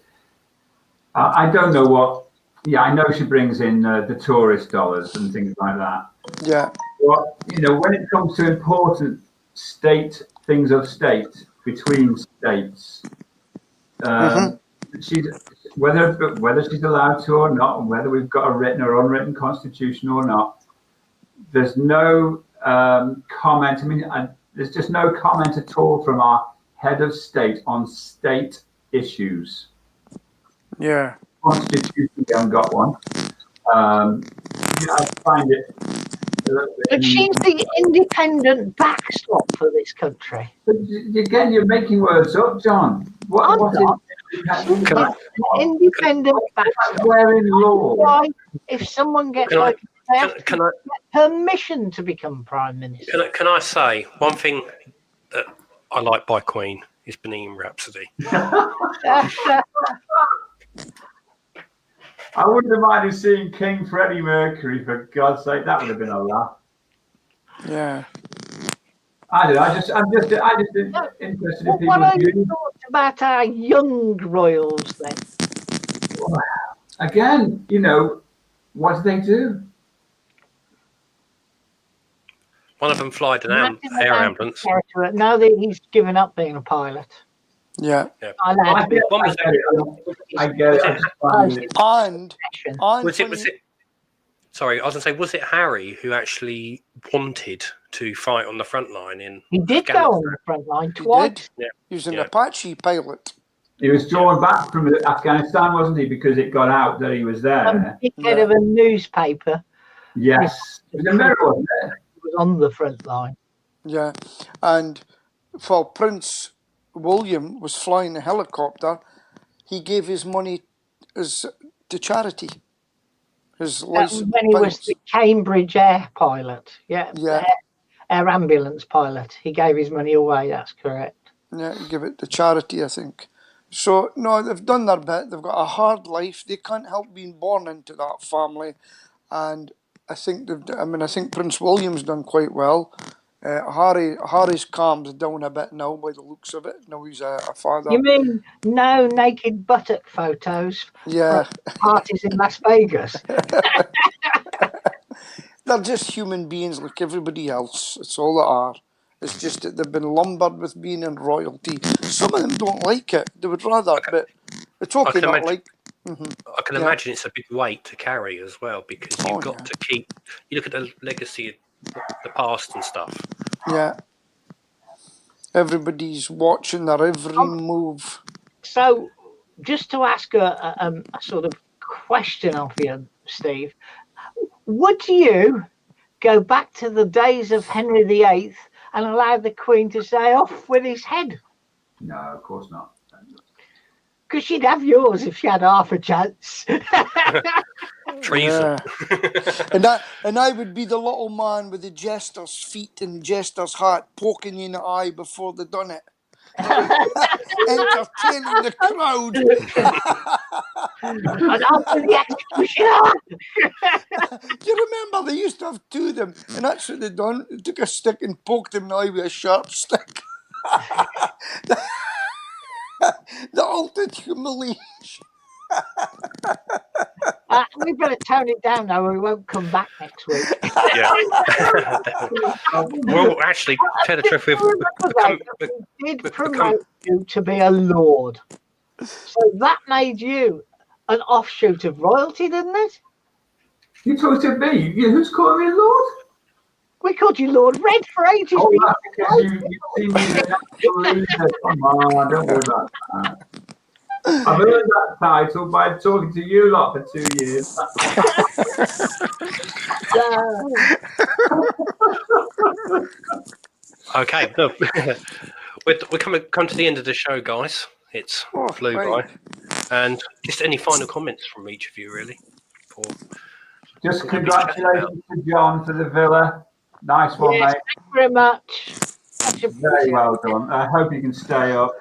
I don't know what. Yeah, I know she brings in the tourist dollars and things like that. Yeah. But when it comes to important things of state between states, she's whether she's allowed to or not, and whether we've got a written or unwritten constitution or not, there's no comment. I mean, there's just no comment at all from our head of state on state issues. Yeah. Constitution, we haven't got one. I find it. But she's the independent backstop for this country. But again, you're making words up, John. What is independent backstop? Where in law? Why, if someone gets they have to get permission to become Prime Minister. Can I say one thing that I like by Queen is Bohemian Rhapsody. I wouldn't have minded seeing King Freddie Mercury, for God's sake. That would have been a laugh. Yeah. I don't know. I'm just interested in people. What are your thoughts about our young royals then? Again, what do they do? One of them flied an air ambulance. Now that he's given up being a pilot. Yeah. I get it. Was it? Sorry, I was going to say, was it Harry who actually wanted to fight on the front line in? He did go on the front line twice. He was an Apache pilot. He was drawn back from Afghanistan, wasn't he? Because it got out that he was there. Head of a newspaper. Yes. It was a mirror, wasn't it? He was on the front line. Yeah. And for Prince William was flying a helicopter, he gave his money to charity. When he was the Cambridge air pilot, air ambulance pilot, he gave his money away. That's correct. Yeah, give it to charity, I think. So no, they've done their bit. They've got a hard life. They can't help being born into that family, and I think I think Prince William's done quite well. Harry's calmed down a bit now by the looks of it. Now he's a father. You mean no naked buttock photos? Yeah. From parties in Las Vegas. They're just human beings like everybody else. It's all they are. It's just that they've been lumbered with being in royalty. Some of them don't like it. They would rather, but it's okay not like. I can imagine it's a big weight to carry as well, because you've got to keep. You look at the legacy of the past and stuff. Yeah. Everybody's watching their every move. So, just to ask a sort of question of you, Steve, would you go back to the days of Henry VIII and allow the Queen to say off with his head? No, of course not. Because she'd have yours if she had half a chance. Treason. Yeah. and I would be the little man with the jester's feet and jester's hat poking you in the eye before they done it. Entertaining the crowd. And after the executioner. Do you remember they used to have two of them, and that's what they done. They took a stick and poked him in the eye with a sharp stick. The ultimate humiliation. We better tone it down now, or we won't come back next week. Yeah. Well, actually, tell the truth, we did promote you to be a lord, so that made you an offshoot of royalty, didn't it? You talked to me. Who's calling me lord? We called you Lord Red for ages. Oh, that's because you see me as an actual leader. Come on, don't worry about that. I've earned that title by talking to you lot for 2 years. Okay, look, we're come to the end of the show, guys. It's flew by. And just any final comments from each of you, really? Just congratulations to John for the villa. Nice one, mate. Thank you very much. Very well done. I hope you can stay up.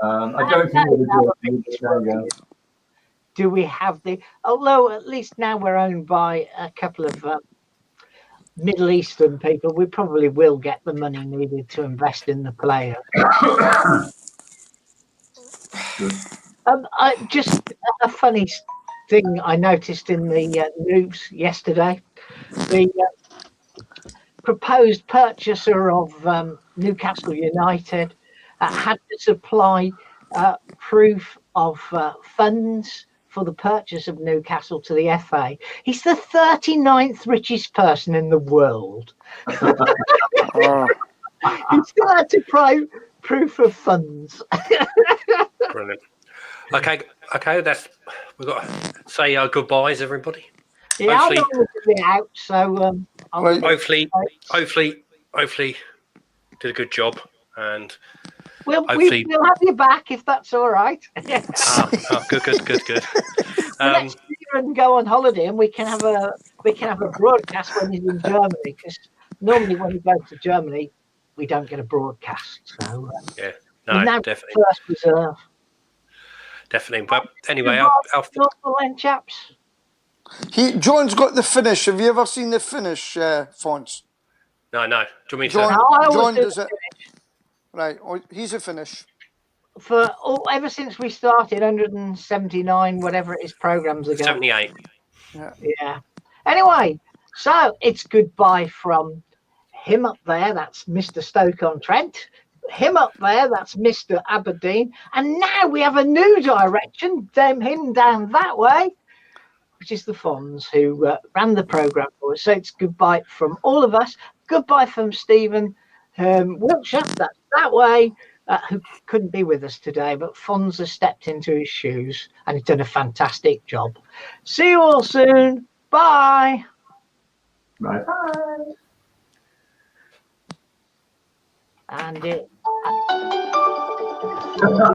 I don't think we'll do it. Do we have although at least now we're owned by a couple of Middle Eastern people, we probably will get the money needed to invest in the player. Just a funny thing I noticed in the news yesterday. The proposed purchaser of Newcastle United had to supply proof of funds for the purchase of Newcastle to the FA. He's the 39th richest person in the world. He still had to provide proof of funds. Brilliant. Okay, we've got to say goodbyes, everybody. Yeah, hopefully, I'm going to be out, so hopefully did a good job, and we'll have you back if that's all right. Good. Let's even go on holiday, and we can have a broadcast when he's in Germany, because normally when we go to Germany, we don't get a broadcast. So definitely first reserve. Definitely. But anyway, chaps. John's got the finish. Have you ever seen the finish, Fons? No. Do you mean John does it? Right. He's a finish. Ever since we started, 179, whatever it is, programs ago. 78. Yeah. Anyway, so it's goodbye from Him up there, that's Mr. Stoke-on-Trent. Him up there, that's Mr. Aberdeen. And now we have a new direction, him down that way, which is the Fonz, who ran the programme for us. So it's goodbye from all of us. Goodbye from Stephen Wiltshire, that's that way, who couldn't be with us today, but Fonz has stepped into his shoes and he's done a fantastic job. See you all soon. Bye. Bye-bye. And it